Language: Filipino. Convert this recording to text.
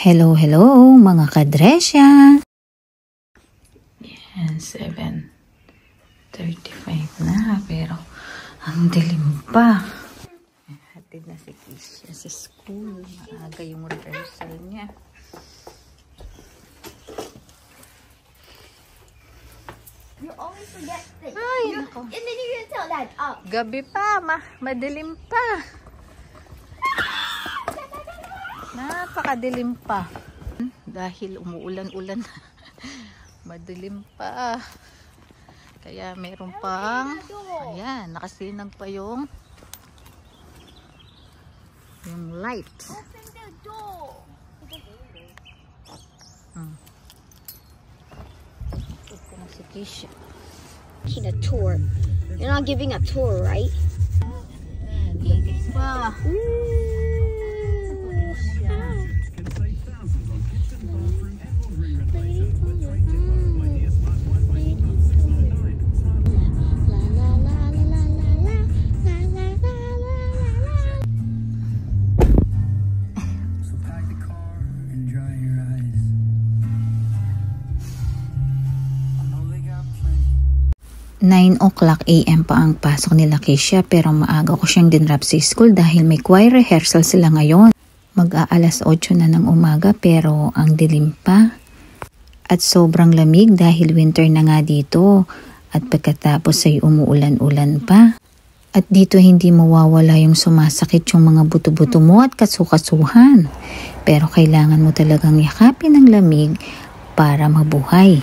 Hello, hello mga kadresya! Yan, 7:35 na, pero ang dilim pa. Hatid na si Keisha sa school. Maaga yung rehearsal niya. You always forget things. Ay, nako. And then you're gonna tell Dad, oh. Gabi pa, madilim pa. Napakadilim pa. Dahil umuulan-ulan. Madilim pa. Kaya meron pang, ayan, nakasinag pa yung light. Open the door. Ito na si Keisha. Taking a tour. You're not giving a tour, right? Dito pa. AM pa ang pasok nila Keisha, pero maaga ko siyang dinrap sa school dahil may choir rehearsal sila ngayon. Mag-aalas 8 na ng umaga pero ang dilim pa. At sobrang lamig dahil winter na nga dito. At pagkatapos ay umuulan-ulan pa. At dito hindi mawawala yung sumasakit yung mga buto-buto mo at kasukasuhan. Pero kailangan mo talagang yakapin ang lamig para mabuhay.